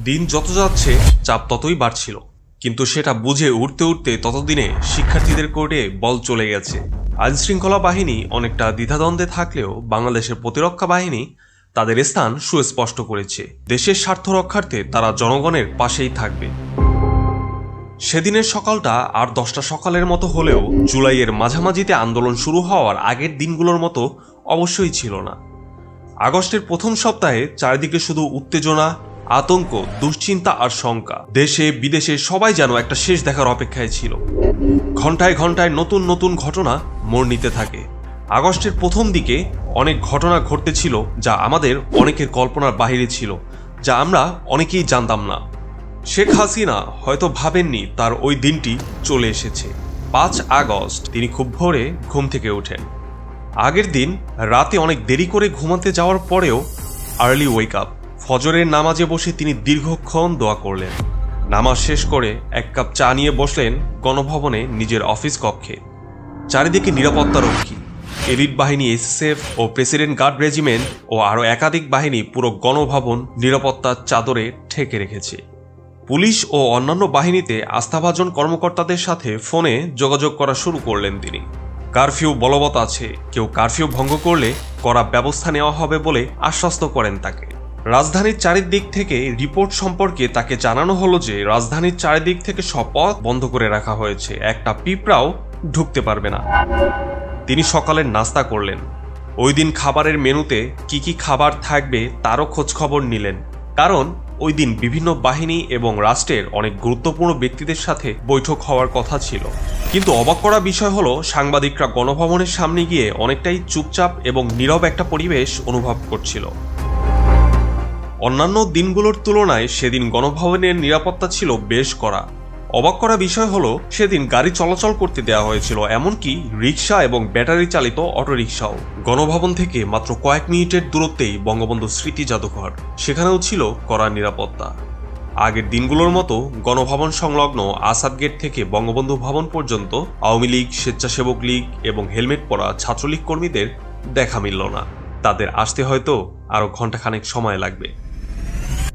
দিন যত যাচ্ছে চাপ ততই বাড়ছিল, কিন্তু সেটা বুঝে উঠতে উঠতে ততদিনে শিক্ষার্থীদের কোর্টে বল চলে গেছে। আইনশৃঙ্খলা বাহিনী অনেকটা দ্বিধাদ্বন্দ্বে থাকলেও বাংলাদেশের প্রতিরক্ষা বাহিনী তাদের স্থান সুস্পষ্ট করেছে। দেশের স্বার্থ রক্ষার্থে তারা জনগণের পাশেই থাকবে। সেদিনের সকালটা আর 10টা সকালের মতো হলেও জুলাইয়ের মাঝামাঝিতে আন্দোলন শুরু হওয়ার আগের দিনগুলোর মতো অবশ্যই ছিল না। আগস্টের প্রথম সপ্তাহে চারিদিকে শুধু উত্তেজনা, আতঙ্ক, দুশ্চিন্তা আর শঙ্কা। দেশে বিদেশে সবাই যেন একটা শেষ দেখার অপেক্ষায় ছিল। ঘন্টায় ঘন্টায় নতুন নতুন ঘটনা মোড় নিতে থাকে। আগস্টের প্রথম দিকে অনেক ঘটনা ঘটতেছিল যা আমাদের অনেকের কল্পনার বাহিরে ছিল, যা আমরা অনেকেই জানতাম না। শেখ হাসিনা হয়তো ভাবেননি তার ওই দিনটি চলে এসেছে। 5 আগস্ট তিনি খুব ভোরে ঘুম থেকে ওঠেন। আগের দিন রাতে অনেক দেরি করে ঘুমাতে যাওয়ার পরেও আর্লি ওয়েক আপ। ফজরের নামাজে বসে তিনি দীর্ঘক্ষণ দোয়া করলেন। নামাজ শেষ করে 1 কাপ চা নিয়ে বসলেন গণভবনে নিজের অফিস কক্ষে। চারিদিকে নিরাপত্তারক্ষী, এলিট বাহিনী এসএসএফ ও প্রেসিডেন্ট গার্ড রেজিমেন্ট ও আরও একাধিক বাহিনী পুরো গণভবন নিরাপত্তার চাদরে ঢেকে রেখেছে। পুলিশ ও অন্যান্য বাহিনীতে আস্থাভাজন কর্মকর্তাদের সাথে ফোনে যোগাযোগ করা শুরু করলেন তিনি। কারফিউ বলবৎ আছে, কেউ কারফিউ ভঙ্গ করলে কড়া ব্যবস্থা নেওয়া হবে বলে আশ্বস্ত করেন তাকে। রাজধানীর চারিদিক থেকে রিপোর্ট সম্পর্কে তাকে জানানো হলো যে রাজধানীর চারিদিক থেকে সব পথ বন্ধ করে রাখা হয়েছে, একটা পিঁপড়াও ঢুকতে পারবে না। তিনি সকালের নাস্তা করলেন। ওই দিন খাবারের মেনুতে কি কি খাবার থাকবে তারও খোঁজখবর নিলেন, কারণ ওই দিন বিভিন্ন বাহিনী এবং রাষ্ট্রের অনেক গুরুত্বপূর্ণ ব্যক্তিদের সাথে বৈঠক হওয়ার কথা ছিল। কিন্তু অবাক করা বিষয় হলো সাংবাদিকরা গণভবনের সামনে গিয়ে অনেকটাই চুপচাপ এবং নীরব একটা পরিবেশ অনুভব করছিল। অন্যান্য দিনগুলোর তুলনায় সেদিন গণভবনের নিরাপত্তা ছিল বেশ কড়া। অবাক করা বিষয় হলো সেদিন গাড়ি চলাচল করতে দেওয়া হয়েছিল, এমনকি রিক্সা এবং ব্যাটারি চালিত অটোরিক্সাও। গণভবন থেকে মাত্র কয়েক মিনিটের দূরত্বেই বঙ্গবন্ধু স্মৃতি জাদুঘর, সেখানেও ছিল কড়া নিরাপত্তা। আগের দিনগুলোর মতো গণভবন সংলগ্ন আসাদ গেট থেকে বঙ্গবন্ধু ভবন পর্যন্ত আওয়ামী লীগ, স্বেচ্ছাসেবক লীগ এবং হেলমেট পরা ছাত্রলীগ কর্মীদের দেখা মিলল না। তাদের আসতে হয়তো আরও ঘণ্টাখানেক সময় লাগবে।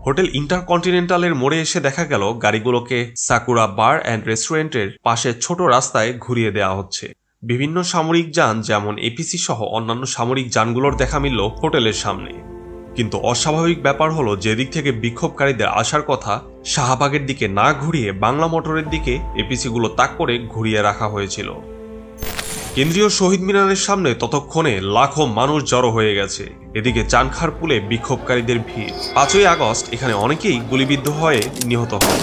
হোটেল ইন্টারকন্টিনেন্টালের মোড়ে এসে দেখা গেল গাড়িগুলোকে সাকুরা বার অ্যান্ড রেস্টুরেন্টের পাশে ছোট রাস্তায় ঘুরিয়ে দেওয়া হচ্ছে। বিভিন্ন সামরিক যান যেমন এপিসি সহ অন্যান্য সামরিক যানগুলোর দেখা মিলল হোটেলের সামনে। কিন্তু অস্বাভাবিক ব্যাপার হলো যেদিক থেকে বিক্ষোভকারীদের আসার কথা শাহবাগের দিকে না ঘুরিয়ে বাংলা মোটরের দিকে এপিসিগুলো তাক করে ঘুরিয়ে রাখা হয়েছিল। কেন্দ্রীয় শহীদ মিনারের সামনে ততক্ষণে লাখো মানুষ জড়ো হয়ে গেছে। এদিকে চানখারপুলে বিক্ষোভকারীদের ভিড়। 5ই আগস্ট এখানে অনেকেই গুলিবিদ্ধ হয়ে নিহত হন।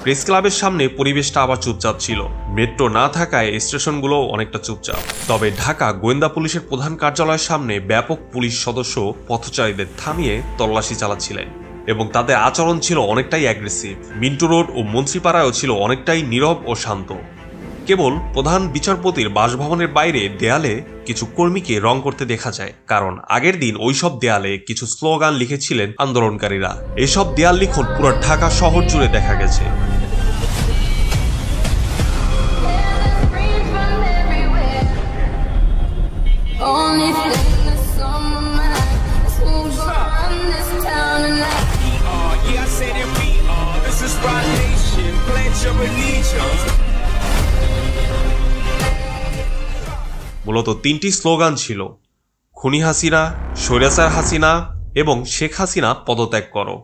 প্রেস ক্লাবের সামনে পরিবেশটা আবার চুপচাপ ছিল। মেট্রো না থাকায় স্টেশনগুলো অনেকটা চুপচাপ। তবে ঢাকা গোয়েন্দা পুলিশের প্রধান কার্যালয়ের সামনে ব্যাপক পুলিশ সদস্য পথচারীদের থামিয়ে তল্লাশি চালাচ্ছিলেন এবং তাদের আচরণ ছিল অনেকটাই অ্যাগ্রেসিভ। মিন্টু রোড ও মন্ত্রীপাড়ায়ও ছিল অনেকটাই নীরব ও শান্ত। কেবল প্রধান বিচারপতির বাসভবনের বাইরে দেয়ালে কিছু কর্মীকে রং করতে দেখা যায়, কারণ আগের দিন ওইসব দেয়ালে কিছু স্লোগান লিখেছিলেন আন্দোলনকারীরা। এসব দেয়াল লিখন পুরো ঢাকা শহর জুড়ে দেখা গেছে। মূলত 3টি স্লোগান ছিল: খুনি হাসিনা, স্বৈরাচার হাসিনা এবং শেখ হাসিনা পদত্যাগ করো।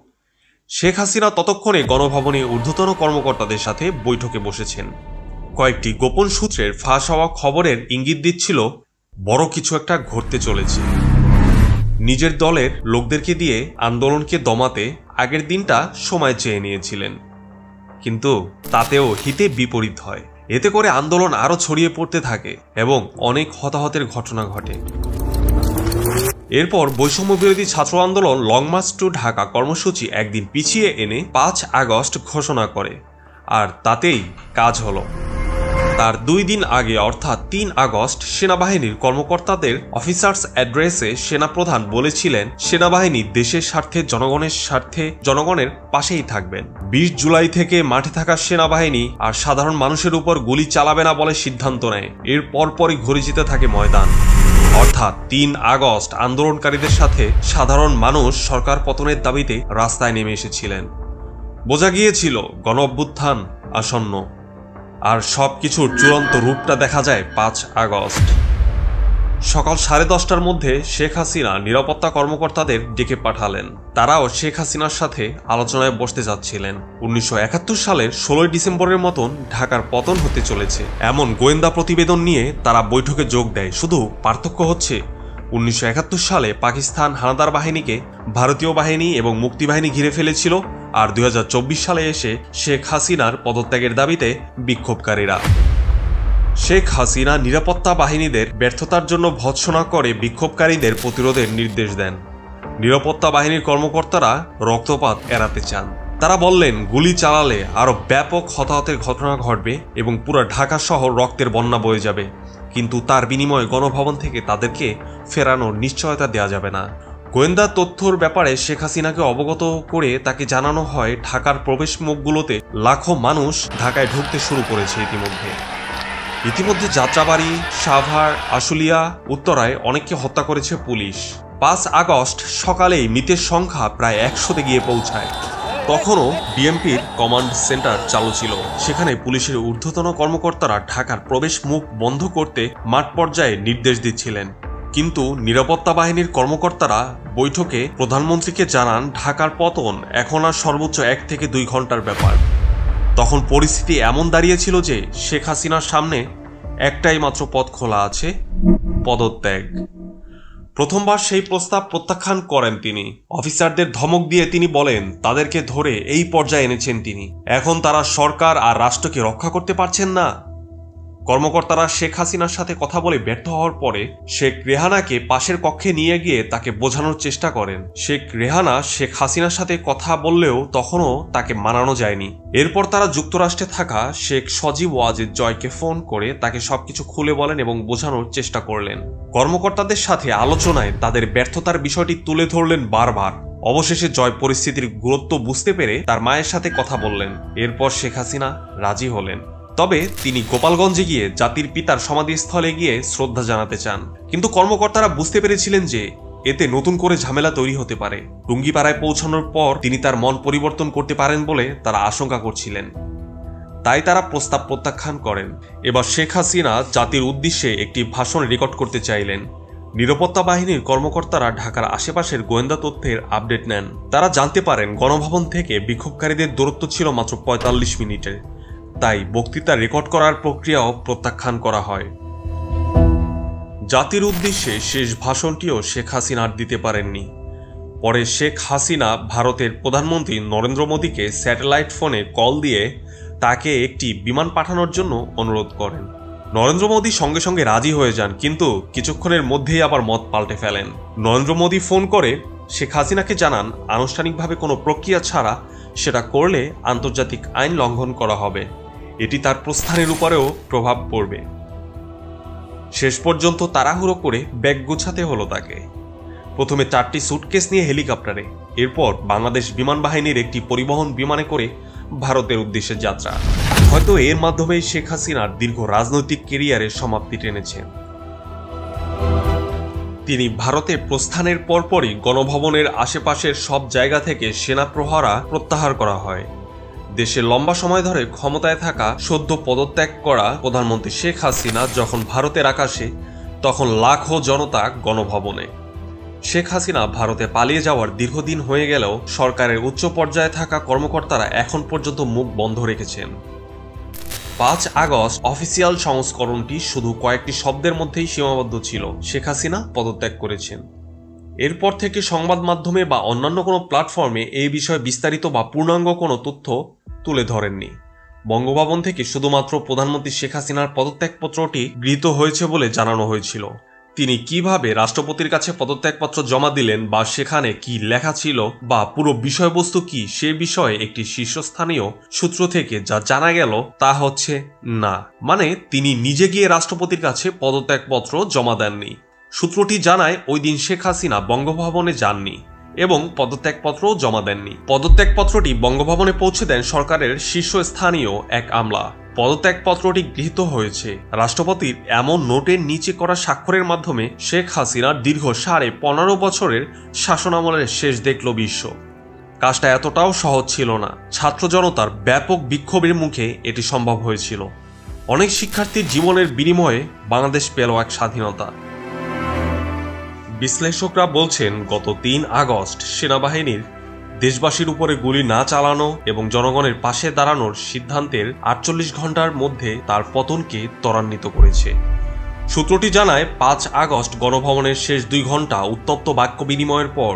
শেখ হাসিনা ততক্ষণে গণভবনে ঊর্ধ্বতন কর্মকর্তাদের সাথে বৈঠকে বসেছেন। কয়েকটি গোপন সূত্রের ফাঁস হওয়া খবরের ইঙ্গিত দিচ্ছিল বড় কিছু একটা ঘটতে চলেছে। নিজের দলের লোকদেরকে দিয়ে আন্দোলনকে দমাতে আগের দিনটা সময় চেয়ে নিয়েছিলেন, কিন্তু তাতেও হিতে বিপরীত হয়। এতে করে আন্দোলন আরো ছড়িয়ে পড়তে থাকে এবং অনেক হতাহতের ঘটনা ঘটে। এরপর বৈষম্য বিরোধী ছাত্র আন্দোলন লং মার্চ টু ঢাকা কর্মসূচি একদিন পিছিয়ে এনে 5 আগস্ট ঘোষণা করে, আর তাতেই কাজ হলো। তার 2 দিন আগে অর্থাৎ 3 আগস্ট সেনাবাহিনীর কর্মকর্তাদের অফিসার্স অ্যাড্রেসে সেনাপ্রধান বলেছিলেন সেনাবাহিনী দেশের স্বার্থে, জনগণের স্বার্থে, জনগণের পাশেই থাকবেন। 20 জুলাই থেকে মাঠে থাকা সেনাবাহিনী আর সাধারণ মানুষের উপর গুলি চালাবে না বলে সিদ্ধান্ত নেয়। এর পরপরই ঘুরে যেতে থাকে ময়দান। অর্থাৎ 3 আগস্ট আন্দোলনকারীদের সাথে সাধারণ মানুষ সরকার পতনের দাবিতে রাস্তায় নেমে এসেছিলেন। বোঝা গিয়েছিল গণ অভ্যুত্থান আসন্ন, আর সবকিছুর চূড়ান্ত রূপটা দেখা যায় 5 আগস্ট। সকাল 10:30টার মধ্যে শেখ হাসিনা নিরাপত্তা কর্মকর্তাদের ডেকে পাঠালেন। তারাও শেখ হাসিনার সাথে আলোচনায় বসতে যাচ্ছিলেন। 1971 সালের 16 ডিসেম্বরের মতন ঢাকার পতন হতে চলেছে এমন গোয়েন্দা প্রতিবেদন নিয়ে তারা বৈঠকে যোগ দেয়। শুধু পার্থক্য হচ্ছে 1971 সালে পাকিস্তান হানাদার বাহিনীকে ভারতীয় বাহিনী এবং মুক্তিবাহিনী ঘিরে ফেলেছিল, আর 2024 সালে এসে শেখ হাসিনার পদত্যাগের দাবিতে বিক্ষোভকারীরা। শেখ হাসিনা নিরাপত্তা বাহিনীদের ব্যর্থতার জন্য ভৎসনা করে বিক্ষোভকারীদের প্রতিরোধের নির্দেশ দেন। নিরাপত্তা বাহিনীর কর্মকর্তারা রক্তপাত এড়াতে চান। তারা বললেন, গুলি চালালে আরো ব্যাপক হতাহতের ঘটনা ঘটবে এবং পুরো ঢাকা শহর রক্তের বন্যা বয়ে যাবে, কিন্তু তার বিনিময়ে গণভবন থেকে তাদেরকে ফেরানোর নিশ্চয়তা দেওয়া যাবে না। গোয়েন্দা তথ্যর ব্যাপারে শেখ হাসিনাকে অবগত করে তাকে জানানো হয় ঢাকার প্রবেশ মুখগুলোতে লাখো মানুষ ঢাকায় ঢুকতে শুরু করেছে। ইতিমধ্যে যাত্রাবাড়ি, সাভার, আশুলিয়া, উত্তরায় অনেককে হত্যা করেছে পুলিশ। 5 আগস্ট সকালেই মৃতের সংখ্যা প্রায় 100-তে গিয়ে পৌঁছায়। তখনও বিএমপির কমান্ড সেন্টার চালু ছিল। সেখানে পুলিশের ঊর্ধ্বতন কর্মকর্তারা ঢাকার প্রবেশ মুখ বন্ধ করতে মাঠ পর্যায়ে নির্দেশ দিচ্ছিলেন। কিন্তু নিরাপত্তা বাহিনীর কর্মকর্তারা বৈঠকে প্রধানমন্ত্রীকে জানান ঢাকার পতন এখন আর সর্বোচ্চ 1 থেকে 2 ঘন্টার ব্যাপার। তখন পরিস্থিতি এমন দাঁড়িয়েছিল যে শেখ হাসিনার সামনে একটাই মাত্র পথ খোলা আছে, পদত্যাগ। প্রথমবার সেই প্রস্তাব প্রত্যাখ্যান করেন তিনি। অফিসারদের ধমক দিয়ে তিনি বলেন তাদেরকে ধরে এই পর্যায়ে এনেছেন তিনি, এখন তারা সরকার আর রাষ্ট্রকে রক্ষা করতে পারছেন না। কর্মকর্তারা শেখ হাসিনার সাথে কথা বলে ব্যর্থ হওয়ার পরে শেখ রেহানাকে পাশের কক্ষে নিয়ে গিয়ে তাকে বোঝানোর চেষ্টা করেন। শেখ রেহানা শেখ হাসিনার সাথে কথা বললেও তখনও তাকে মানানো যায়নি। এরপর তারা যুক্তরাষ্ট্রে থাকা শেখ সজীব ওয়াজেদ জয়কে ফোন করে তাকে সবকিছু খুলে বলেন এবং বোঝানোর চেষ্টা করলেন। কর্মকর্তাদের সাথে আলোচনায় তাদের ব্যর্থতার বিষয়টি তুলে ধরলেন বারবার। অবশেষে জয় পরিস্থিতির গুরুত্ব বুঝতে পেরে তার মায়ের সাথে কথা বললেন। এরপর শেখ হাসিনা রাজি হলেন। তবে তিনি গোপালগঞ্জে গিয়ে জাতির পিতার সমাধিস্থলে গিয়ে শ্রদ্ধা জানাতে চান। কিন্তু কর্মকর্তারা বুঝতে পেরেছিলেন যে এতে নতুন করে ঝামেলা তৈরি হতে পারে। টুঙ্গিপাড়ায় পৌঁছানোর পর তিনি তার মন পরিবর্তন করতে পারেন বলে তারা আশঙ্কা করছিলেন। তাই তারা প্রস্তাব প্রত্যাখ্যান করেন। এবার শেখ হাসিনা জাতির উদ্দেশ্যে একটি ভাষণ রেকর্ড করতে চাইলেন। নিরাপত্তা বাহিনীর কর্মকর্তারা ঢাকার আশেপাশের গোয়েন্দা তথ্যের আপডেট নেন। তারা জানতে পারেন গণভবন থেকে বিক্ষোভকারীদের দূরত্ব ছিল মাত্র 45 মিনিটের। তাই বক্তৃতা রেকর্ড করার প্রক্রিয়াও প্রত্যাখ্যান করা হয়। জাতির উদ্দেশ্যে শেষ ভাষণটিও শেখ হাসিনা আর দিতে পারেননি। পরে শেখ হাসিনা ভারতের প্রধানমন্ত্রী নরেন্দ্র মোদীকে স্যাটেলাইট ফোনে কল দিয়ে তাকে একটি বিমান পাঠানোর জন্য অনুরোধ করেন। নরেন্দ্র মোদী সঙ্গে সঙ্গে রাজি হয়ে যান, কিন্তু কিছুক্ষণের মধ্যেই আবার মত পাল্টে ফেলেন। নরেন্দ্র মোদী ফোন করে শেখ হাসিনাকে জানান আনুষ্ঠানিকভাবে কোনো প্রক্রিয়া ছাড়া সেটা করলে আন্তর্জাতিক আইন লঙ্ঘন করা হবে। এটি তার প্রস্থানের উপরেও প্রভাব পড়বে। শেষ পর্যন্ত তাড়াহুড়ো করে ব্যাগ গোছাতে হলো তাকে। প্রথমে 4টি সুটকেস নিয়ে হেলিকপ্টারে, এরপর বাংলাদেশ বিমান বাহিনীর একটি পরিবহন বিমানে করে ভারতের উদ্দেশ্যে যাত্রা। হয়তো এর মাধ্যমেই শেখ হাসিনার দীর্ঘ রাজনৈতিক ক্যারিয়ারের সমাপ্তি টেনেছেন। তিনি ভারতে প্রস্থানের পরপরই গণভবনের আশেপাশের সব জায়গা থেকে সেনা প্রহরা প্রত্যাহার করা হয়। দেশে লম্বা সময় ধরে ক্ষমতায় থাকা সদ্য পদত্যাগ করা প্রধানমন্ত্রী শেখ হাসিনা যখন ভারতের আকাশে, তখন লাখো জনতা গণভবনে। শেখ হাসিনা ভারতে পালিয়ে যাওয়ার দীর্ঘদিন হয়ে গেলেও সরকারের উচ্চ পর্যায়ে থাকা কর্মকর্তারা এখন পর্যন্ত মুখ বন্ধ রেখেছেন। 5 আগস্ট অফিসিয়াল সংস্করণটি শুধু কয়েকটি শব্দের মধ্যেই সীমাবদ্ধ ছিল, শেখ হাসিনা পদত্যাগ করেছেন। এরপর থেকে সংবাদ মাধ্যমে বা অন্যান্য কোনো প্ল্যাটফর্মে এই বিষয়ে বিস্তারিত বা পূর্ণাঙ্গ কোনো তথ্য তুলে ধরেননি। বঙ্গভবন থেকে শুধুমাত্র প্রধানমন্ত্রী শেখ হাসিনার পদত্যাগপত্রটি গৃহীত হয়েছে বলে জানানো হয়েছিল। তিনি কিভাবে রাষ্ট্রপতির কাছে পদত্যাগপত্র জমা দিলেন বা সেখানে কি লেখা ছিল বা পুরো বিষয়বস্তু কি, সে বিষয়ে একটি শীর্ষস্থানীয় সূত্র থেকে যা জানা গেল তা হচ্ছে না, মানে তিনি নিজে গিয়ে রাষ্ট্রপতির কাছে পদত্যাগপত্র জমা দেননি। সূত্রটি জানায় ওই দিন শেখ হাসিনা বঙ্গভবনে যাননি এবং পদত্যাগপত্রও জমা দেননি। পদত্যাগপত্রটি বঙ্গভবনে পৌঁছে দেন সরকারের শীর্ষস্থানীয় এক আমলা। পদত্যাগপত্রটি গৃহীত হয়েছে রাষ্ট্রপতির এমন নোটের নিচে করা স্বাক্ষরের মাধ্যমে। শেখ হাসিনার দীর্ঘ 15.5 বছরের শাসনামলের শেষ দেখল বিশ্ব। কাজটা এতটাও সহজ ছিল না। ছাত্র জনতার ব্যাপক বিক্ষোভের মুখে এটি সম্ভব হয়েছিল। অনেক শিক্ষার্থীর জীবনের বিনিময়ে বাংলাদেশ পেল এক স্বাধীনতা। বিশ্লেষকরা বলছেন, গত 3 আগস্ট সেনাবাহিনীর দেশবাসীর উপরে গুলি না চালানো এবং জনগণের পাশে দাঁড়ানোর সিদ্ধান্তের 48 ঘন্টার মধ্যে তার পতনকে ত্বরান্বিত করেছে। সূত্রটি জানায়, 5 আগস্ট গণভবনের শেষ 2 ঘন্টা উত্তপ্ত বাক্য বিনিময়ের পর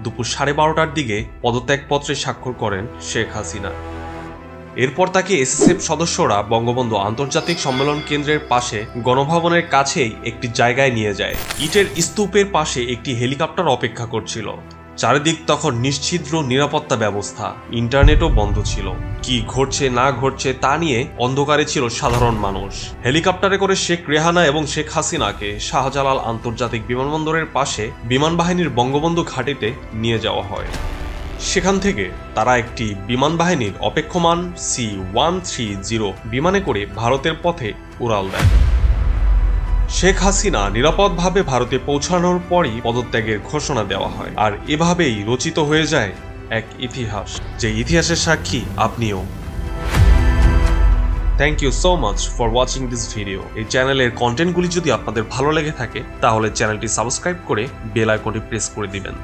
দুপুর 12:30টার দিকে পদত্যাগপত্রে স্বাক্ষর করেন শেখ হাসিনা। এরপর তাকে এসএসএফ সদস্যরা বঙ্গবন্ধু আন্তর্জাতিক সম্মেলন কেন্দ্রের পাশে গণভবনের কাছেই একটি জায়গায় নিয়ে যায়। ইটের স্তূপের পাশে একটি হেলিকপ্টার অপেক্ষা করছিল। চারিদিক তখন নিশ্ছিদ্র নিরাপত্তা ব্যবস্থা, ইন্টারনেটও বন্ধ ছিল। কি ঘটছে না ঘটছে তা নিয়ে অন্ধকারে ছিল সাধারণ মানুষ। হেলিকপ্টারে করে শেখ রেহানা এবং শেখ হাসিনাকে শাহজালাল আন্তর্জাতিক বিমানবন্দরের পাশে বিমান বাহিনীর বঙ্গবন্ধু ঘাঁটিতে নিয়ে যাওয়া হয়। সেখান থেকে তারা একটি বিমান বাহিনীর অপেক্ষমান C-130 বিমানে করে ভারতের পথে উড়াল দেয়। শেখ হাসিনা নিরাপদভাবে ভারতে পৌঁছানোর পরই পদত্যাগের ঘোষণা দেওয়া হয়। আর এভাবেই রচিত হয়ে যায় এক ইতিহাস, যে ইতিহাসের সাক্ষী আপনিও। Thank you so much for watching this video. এই চ্যানেলের কন্টেন্টগুলি যদি আপনাদের ভালো লেগে থাকে তাহলে চ্যানেলটি সাবস্ক্রাইব করে বেল আইকনটি প্রেস করে দিবেন।